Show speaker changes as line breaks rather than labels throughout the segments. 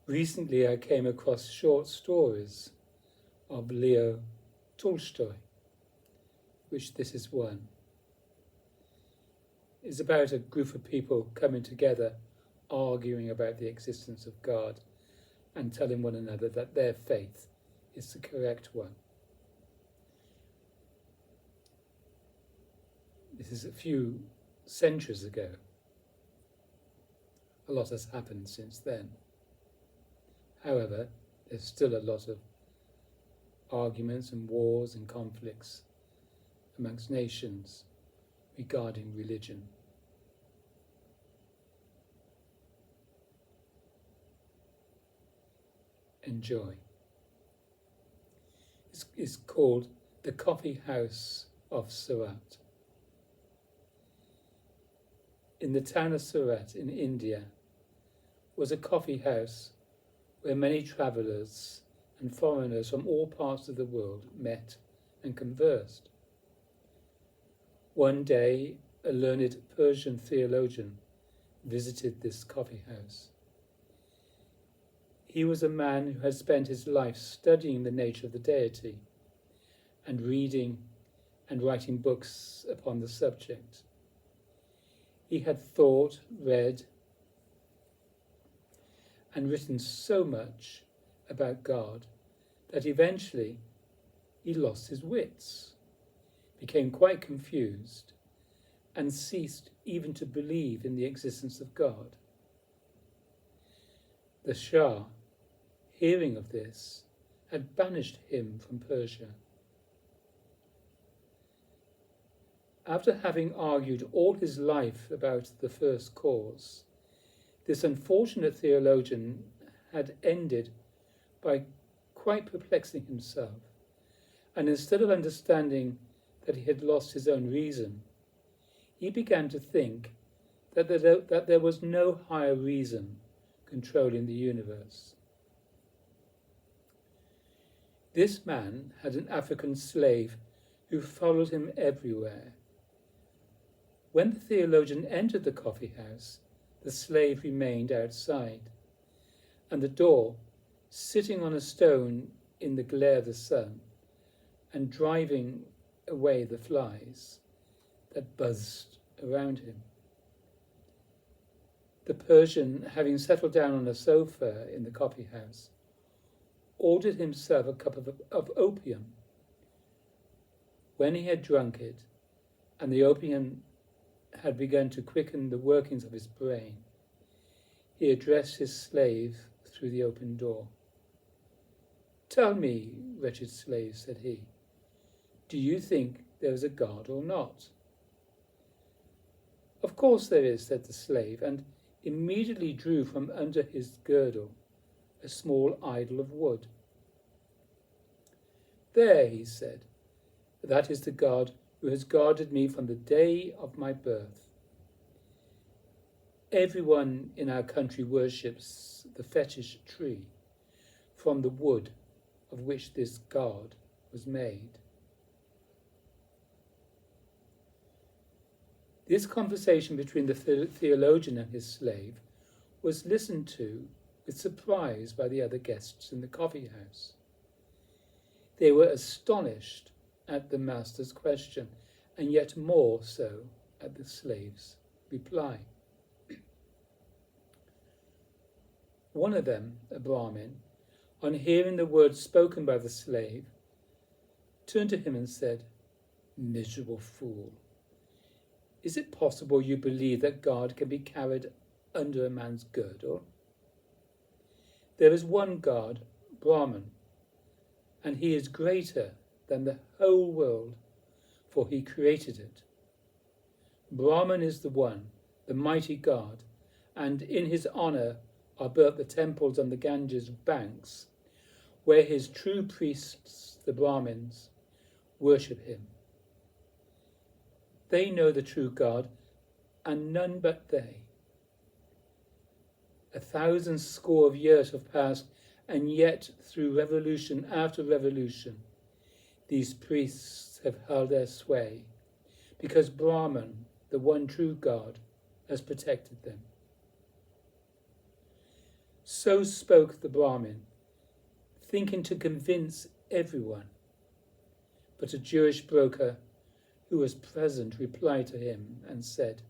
Recently I came across short stories of Leo Tolstoy, which this is one. It's about a group of people coming together, arguing about the existence of God and telling one another that their faith is the correct one. This is a few centuries ago. A lot has happened since then. However, there's still a lot of arguments and wars and conflicts amongst nations regarding religion. Enjoy. It's called the Coffee House of Surat. In the town of Surat in India was a coffee house where many travellers and foreigners from all parts of the world met and conversed. One day, a learned Persian theologian visited this coffee house. He was a man who had spent his life studying the nature of the deity and reading and writing books upon the subject. He had thought, read, and written so much about God that eventually he lost his wits, became quite confused, and ceased even to believe in the existence of God. The Shah, hearing of this, had banished him from Persia. After having argued all his life about the first cause, this unfortunate theologian had ended by quite perplexing himself, and instead of understanding that he had lost his own reason, he began to think that there was no higher reason controlling the universe. This man had an African slave who followed him everywhere. When the theologian entered the coffee house, the slave remained outside, and the door, sitting on a stone in the glare of the sun and driving away the flies that buzzed around him. The Persian, having settled down on a sofa in the coffee house, ordered himself a cup of opium. When he had drunk it, and the opium had begun to quicken the workings of his brain, he addressed his slave through the open door. "Tell me, wretched slave," said he, "do you think there is a God or not?" "Of course there is," said the slave, and immediately drew from under his girdle a small idol of wood. "There," he said, "that is the God who has guarded me from the day of my birth. Everyone in our country worships the fetish tree from the wood of which this God was made." This conversation between the theologian and his slave was listened to with surprise by the other guests in the coffee house. They were astonished at the master's question, and yet more so at the slave's reply. One of them, a Brahmin, on hearing the words spoken by the slave, turned to him and said, "Miserable fool, is it possible you believe that God can be carried under a man's girdle? There is one God, Brahman, and he is greater than the whole world, for he created it. Brahman is the one, the mighty God, and in his honour are built the temples on the Ganges banks, where his true priests, the Brahmins, worship him. They know the true God, and none but they. 1,000 score of years have passed, and yet through revolution after revolution, these priests have held their sway, because Brahman, the one true God, has protected them. So spoke the Brahmin, thinking to convince everyone. But a Jewish broker who was present replied to him and said,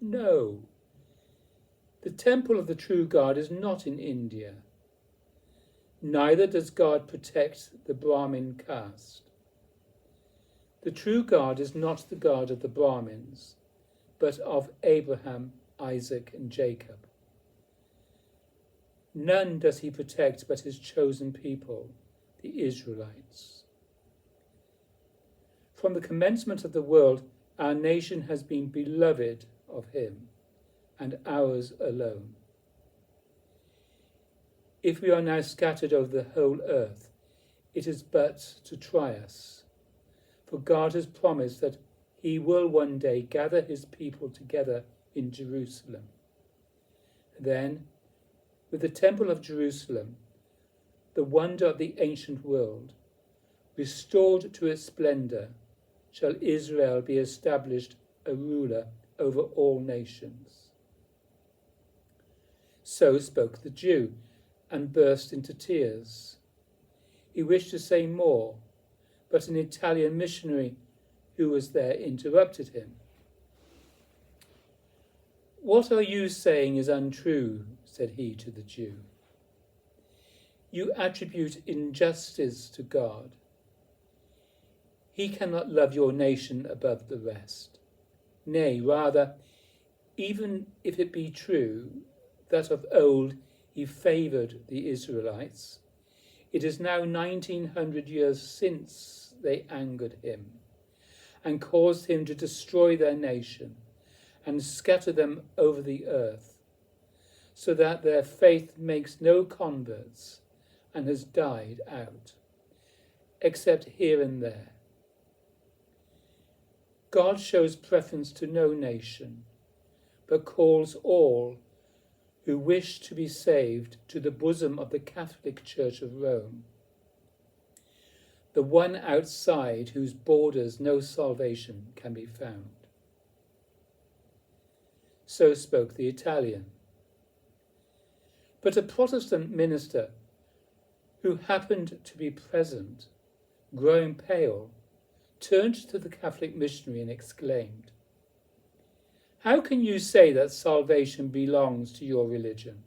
"No, the temple of the true God is not in India. Neither does God protect the Brahmin caste. The true God is not the God of the Brahmins, but of Abraham, Isaac, and Jacob. None does he protect but his chosen people, the Israelites. From the commencement of the world, our nation has been beloved of him, and ours alone. If we are now scattered over the whole earth, it is but to try us. For God has promised that he will one day gather his people together in Jerusalem. Then, with the temple of Jerusalem, the wonder of the ancient world, restored to its splendour, shall Israel be established a ruler over all nations." So spoke the Jew, and burst into tears. He wished to say more, but an Italian missionary who was there interrupted him. "What are you saying is untrue," said he to the Jew. "You attribute injustice to God. He cannot love your nation above the rest. Nay, rather, even if it be true that of old he favoured the Israelites, it is now 1900 years since they angered him and caused him to destroy their nation and scatter them over the earth, so that their faith makes no converts and has died out, except here and there. God shows preference to no nation, but calls all who wish to be saved to the bosom of the Catholic Church of Rome, the one outside whose borders no salvation can be found." So spoke the Italian. But a Protestant minister who happened to be present, growing pale, turned to the Catholic missionary and exclaimed, "How can you say that salvation belongs to your religion?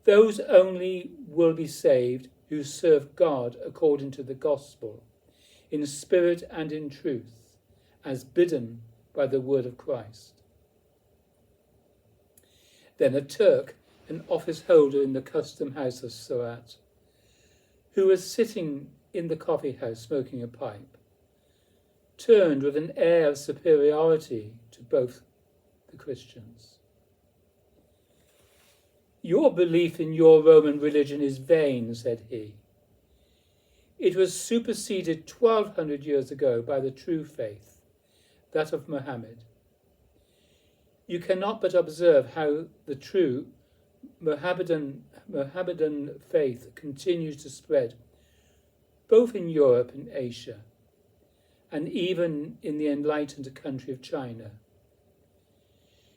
Those only will be saved who serve God according to the gospel, in spirit and in truth, as bidden by the word of Christ." Then a Turk, an office holder in the custom house of Surat, who was sitting in the coffee house smoking a pipe, turned with an air of superiority to both the Christians. "Your belief in your Roman religion is vain," said he. "It was superseded 1200 years ago by the true faith, that of Mohammed. You cannot but observe how the true Mohammedan faith continues to spread, both in Europe and Asia, and even in the enlightened country of China.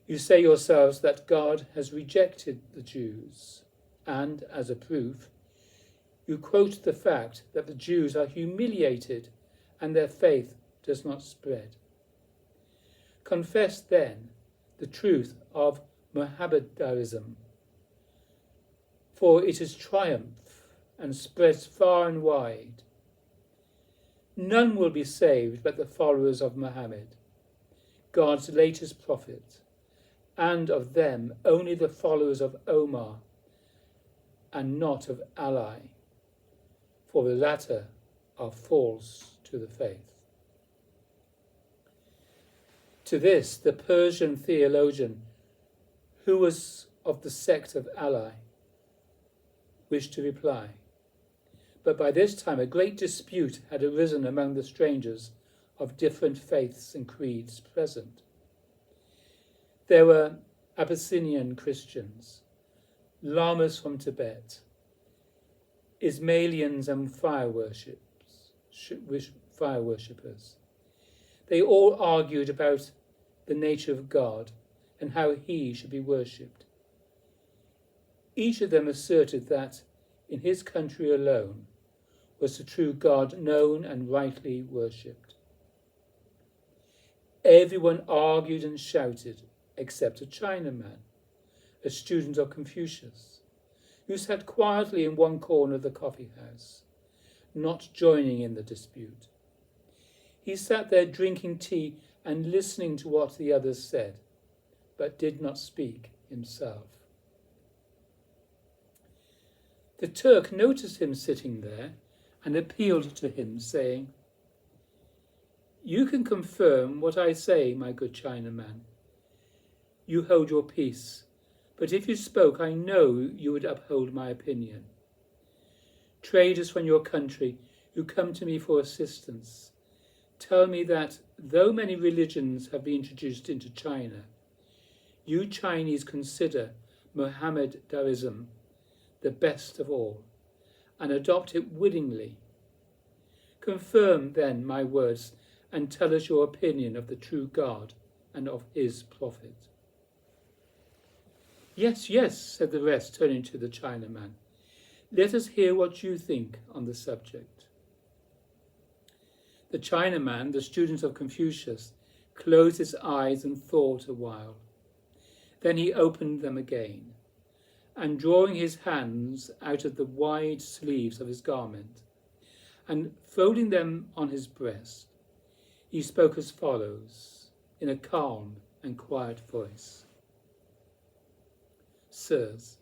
You say yourselves that God has rejected the Jews, and, as a proof, you quote the fact that the Jews are humiliated and their faith does not spread. Confess, then, the truth of Mohammedanism, for it is triumph and spreads far and wide. None will be saved but the followers of Mohammed, God's latest prophet, and of them only the followers of Omar, and not of Ali, for the latter are false to the faith." To this, the Persian theologian, who was of the sect of Ali, wished to reply. But by this time a great dispute had arisen among the strangers of different faiths and creeds present. There were Abyssinian Christians, Lamas from Tibet, Ismailians and fire worshippers. They all argued about the nature of God and how he should be worshipped. Each of them asserted that in his country alone was the true God known and rightly worshipped. Everyone argued and shouted except a Chinaman, a student of Confucius, who sat quietly in one corner of the coffee house, not joining in the dispute. He sat there drinking tea and listening to what the others said, but did not speak himself. The Turk noticed him sitting there and appealed to him, saying, "You can confirm what I say, my good Chinaman. You hold your peace, but if you spoke, I know you would uphold my opinion. Traders from your country who come to me for assistance tell me that though many religions have been introduced into China, you Chinese consider Mohammedanism the best of all, and adopt it willingly. Confirm then my words and tell us your opinion of the true God and of his prophet." "Yes, yes," said the rest, turning to the Chinaman. "Let us hear what you think on the subject." The Chinaman, the student of Confucius, closed his eyes and thought a while. Then he opened them again, and drawing his hands out of the wide sleeves of his garment, and folding them on his breast, he spoke as follows, in a calm and quiet voice. "Sirs,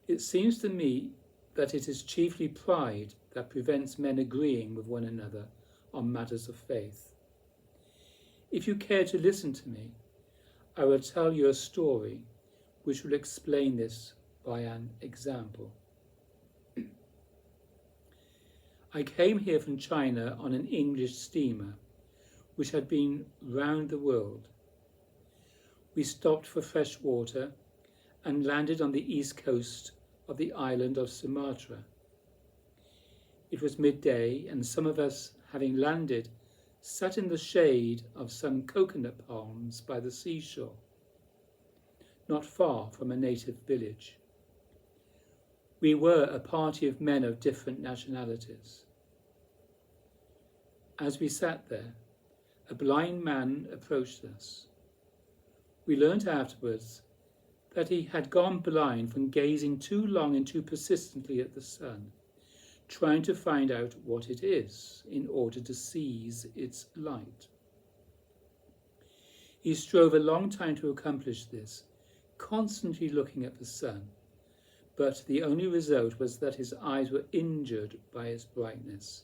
it seems to me that it is chiefly pride that prevents men agreeing with one another on matters of faith. If you care to listen to me, I will tell you a story which will explain this by an example. I came here from China on an English steamer which had been round the world. We stopped for fresh water and landed on the east coast of the island of Sumatra. It was midday, and some of us, having landed, sat in the shade of some coconut palms by the seashore, not far from a native village. We were a party of men of different nationalities. As we sat there, a blind man approached us. We learnt afterwards that he had gone blind from gazing too long and too persistently at the sun, trying to find out what it is in order to seize its light. He strove a long time to accomplish this, constantly looking at the sun, but the only result was that his eyes were injured by its brightness,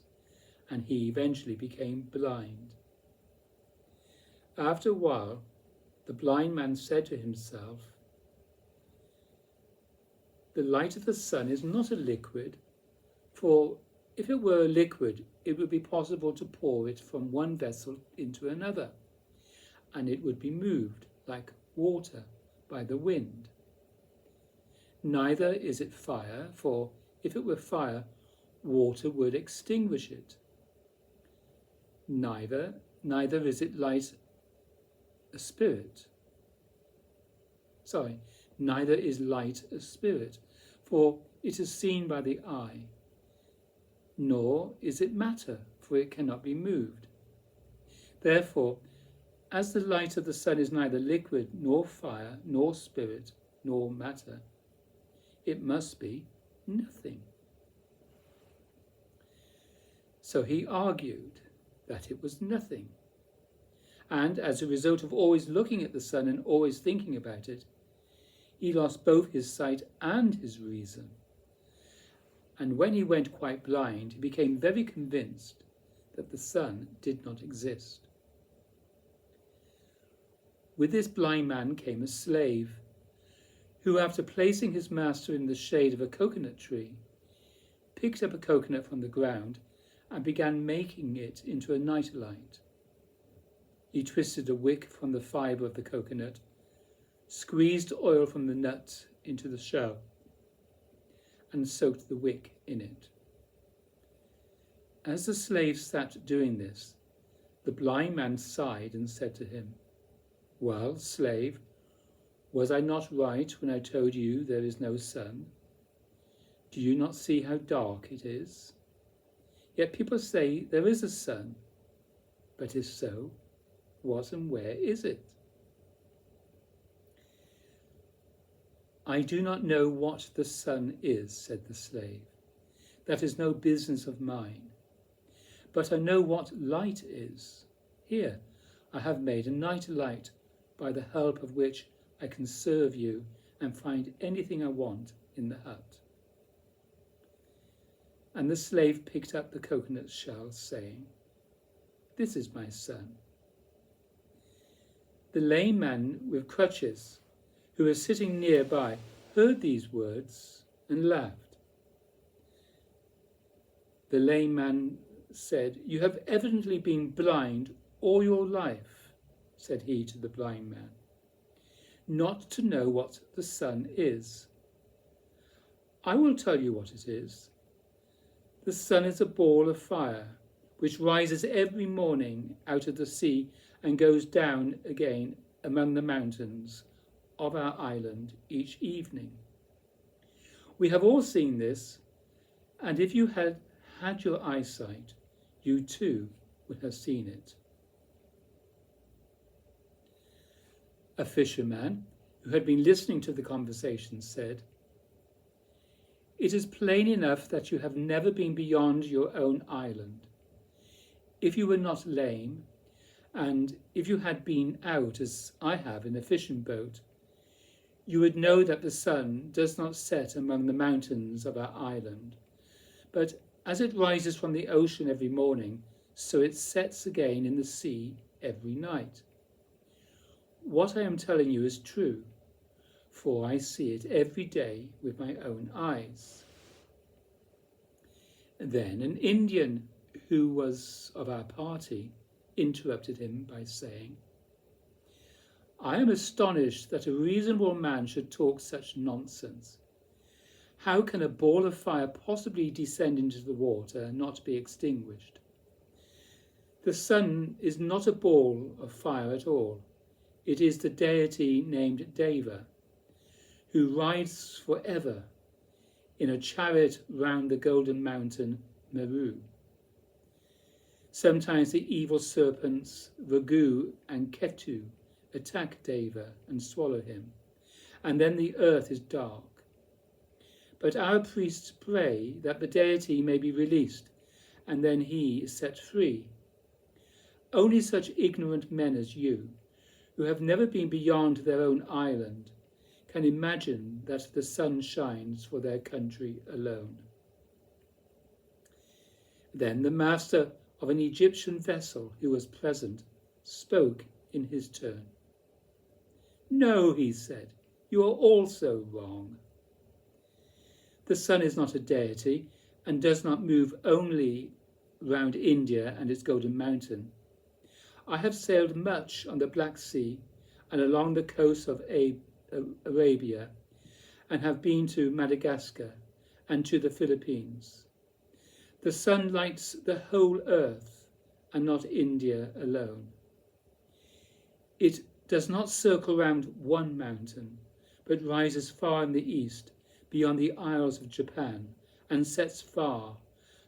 and he eventually became blind. After a while, the blind man said to himself, "The light of the sun is not a liquid, for if it were a liquid, it would be possible to pour it from one vessel into another, and it would be moved like water by the wind. Neither is it fire, for if it were fire, water would extinguish it. Neither is it light a spirit. Neither is light a spirit, for it is seen by the eye. Nor is it matter, for it cannot be moved. Therefore, as the light of the sun is neither liquid, nor fire, nor spirit, nor matter, it must be nothing." So he argued that it was nothing. And as a result of always looking at the sun and always thinking about it, he lost both his sight and his reason. And when he went quite blind, he became very convinced that the sun did not exist. With this blind man came a slave, who, after placing his master in the shade of a coconut tree, picked up a coconut from the ground and began making it into a nightlight. He twisted a wick from the fibre of the coconut, squeezed oil from the nut into the shell, and soaked the wick in it. As the slave sat doing this, the blind man sighed and said to him, "Well, slave, Was I not right when I told you there is no sun? Do you not see how dark it is? Yet people say there is a sun. But if so, what and where is it? I do not know what the sun is, said the slave. That is no business of mine. But I know what light is. Here, I have made a night light by the help of which I can serve you and find anything I want in the hut. And the slave picked up the coconut shell, saying, This is my son. The lame man with crutches, who was sitting nearby, heard these words and laughed. The lame man said, You have evidently been blind all your life, said he to the blind man, not to know what the sun is. I will tell you what it is. The sun is a ball of fire, which rises every morning out of the sea and goes down again among the mountains of our island each evening. We have all seen this, and if you had had your eyesight, you too would have seen it. A fisherman who had been listening to the conversation said, It is plain enough that you have never been beyond your own island. If you were not lame, and if you had been out as I have in a fishing boat, you would know that the sun does not set among the mountains of our island, but as it rises from the ocean every morning, so it sets again in the sea every night. What I am telling you is true, for I see it every day with my own eyes. Then an Indian who was of our party interrupted him by saying, I am astonished that a reasonable man should talk such nonsense. How can a ball of fire possibly descend into the water and not be extinguished? The sun is not a ball of fire at all. It is the deity named Deva, who rides forever in a chariot round the golden mountain Meru. Sometimes the evil serpents Ragu and Ketu attack Deva and swallow him, and then the earth is dark. But our priests pray that the deity may be released, and then he is set free. Only such ignorant men as you, who have never been beyond their own island, can imagine that the sun shines for their country alone. Then the master of an Egyptian vessel who was present spoke in his turn. No, he said, you are also wrong. The sun is not a deity and does not move only round India and its golden mountain. I have sailed much on the Black Sea and along the coast of Arabia, and have been to Madagascar and to the Philippines. The sun lights the whole earth and not India alone. It does not circle round one mountain, but rises far in the east, beyond the Isles of Japan, and sets far,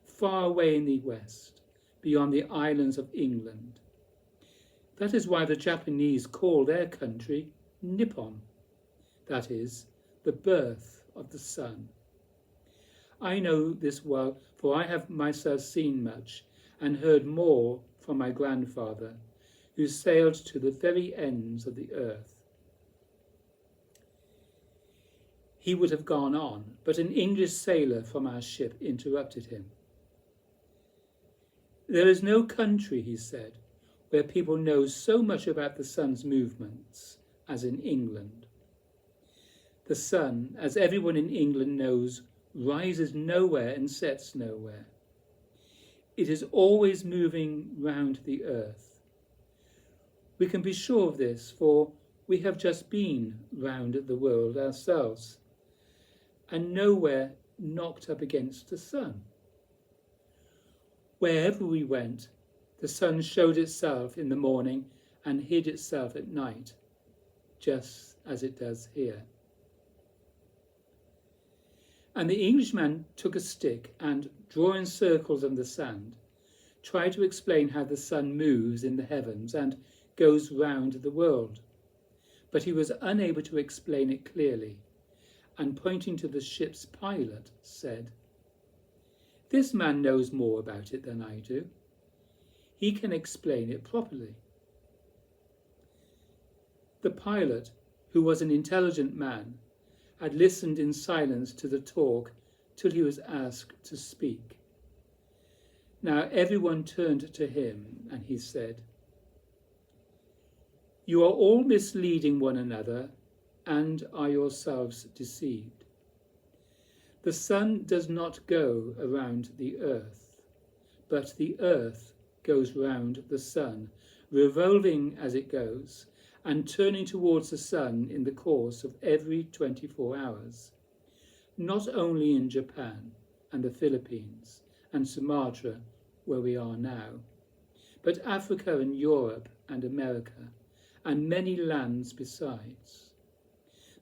far away in the west, beyond the islands of England. That is why the Japanese call their country Nippon, that is, the birth of the sun. I know this well, for I have myself seen much and heard more from my grandfather, who sailed to the very ends of the earth. He would have gone on, but an English sailor from our ship interrupted him. There is no country, he said, where people know so much about the sun's movements as in England. The sun, as everyone in England knows, rises nowhere and sets nowhere. It is always moving round the earth. We can be sure of this, for we have just been round the world ourselves, and nowhere knocked up against the sun. Wherever we went, the sun showed itself in the morning and hid itself at night, just as it does here. And the Englishman took a stick and, drawing circles on the sand, tried to explain how the sun moves in the heavens and goes round the world. But he was unable to explain it clearly, and pointing to the ship's pilot, said, "This man knows more about it than I do. He can explain it properly." The pilot, who was an intelligent man, had listened in silence to the talk till he was asked to speak. Now everyone turned to him, and he said, "You are all misleading one another and are yourselves deceived. The sun does not go around the earth, but the earth goes round the sun, revolving as it goes, and turning towards the sun in the course of every 24 hours, not only in Japan and the Philippines and Sumatra, where we are now, but Africa and Europe and America, and many lands besides.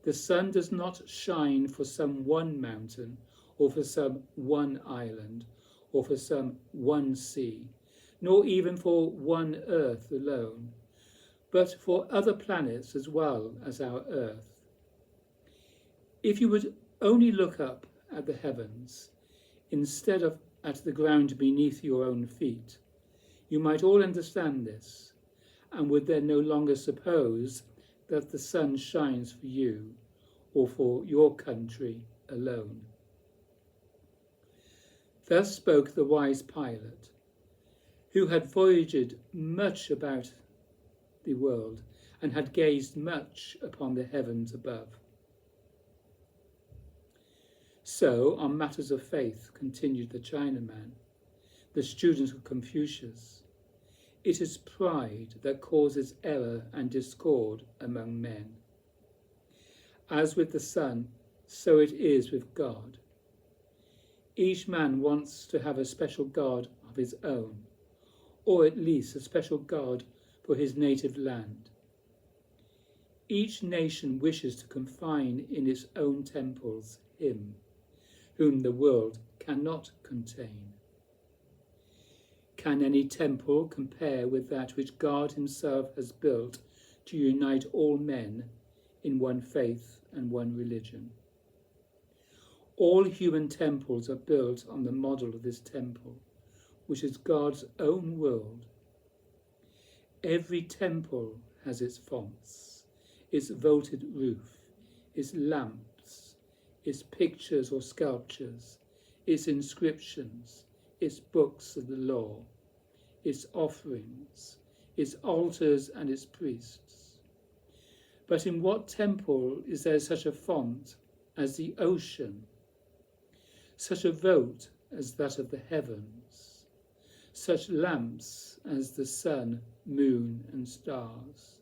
The sun does not shine for some one mountain, or for some one island, or for some one sea, nor even for one earth alone, but for other planets as well as our earth. If you would only look up at the heavens, instead of at the ground beneath your own feet, you might all understand this, and would then no longer suppose that the sun shines for you or for your country alone." Thus spoke the wise pilot, who had voyaged much about the world and had gazed much upon the heavens above. So, on matters of faith, continued the Chinaman, the student of Confucius, it is pride that causes error and discord among men. As with the sun, so it is with God. Each man wants to have a special God of his own, or at least a special God for his native land. Each nation wishes to confine in its own temples him, whom the world cannot contain. Can any temple compare with that which God himself has built to unite all men in one faith and one religion? All human temples are built on the model of this temple, which is God's own world. Every temple has its fonts, its vaulted roof, its lamps, its pictures or sculptures, its inscriptions, its books of the law, its offerings, its altars and its priests. But in what temple is there such a font as the ocean, such a vault as that of the heavens, such lamps as the sun, moon and stars,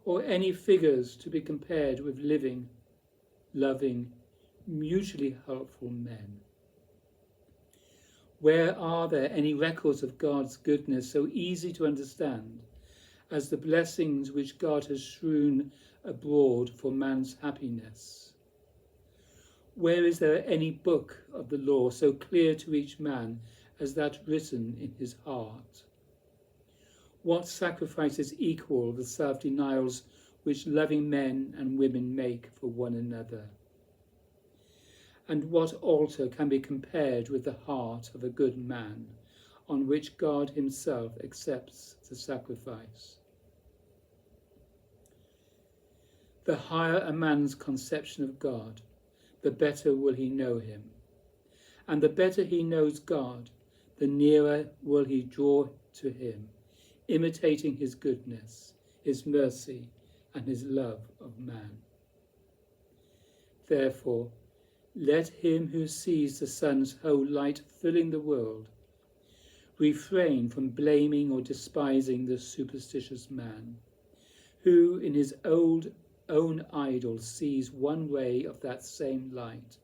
or any figures to be compared with living, loving, mutually helpful men? Where are there any records of God's goodness so easy to understand as the blessings which God has strewn abroad for man's happiness? Where is there any book of the law so clear to each man as that written in his heart? What sacrifices equal the self-denials which loving men and women make for one another? And what altar can be compared with the heart of a good man, on which God himself accepts the sacrifice? The higher a man's conception of God, the better will he know him. And the better he knows God, the nearer will he draw to him, imitating his goodness, his mercy, and his love of man. Therefore, let him who sees the sun's whole light filling the world refrain from blaming or despising the superstitious man, who in his own idol sees one ray of that same light.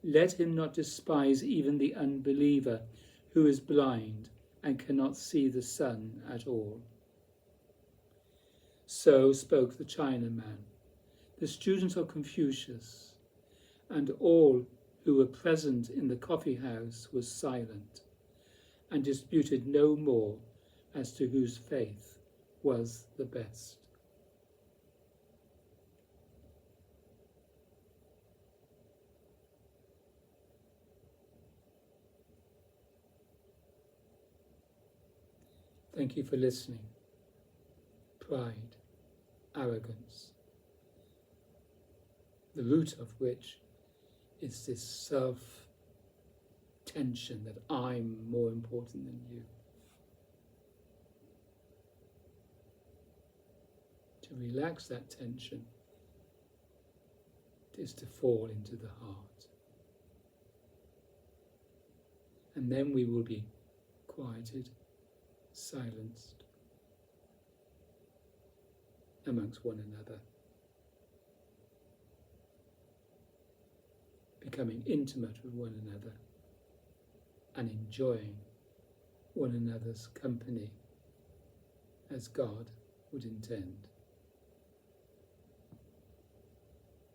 Let him not despise even the unbeliever who is blind and cannot see the sun at all. So spoke the Chinaman, the student of Confucius, and all who were present in the coffee house was silent, and disputed no more as to whose faith was the best. Thank you for listening. Pride, arrogance, the root of which is this self-tension that I'm more important than you. To relax that tension is to fall into the heart. And then we will be quieted, silenced amongst one another, becoming intimate with one another and enjoying one another's company as God would intend.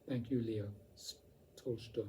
Thank you, Leo Tolstoy.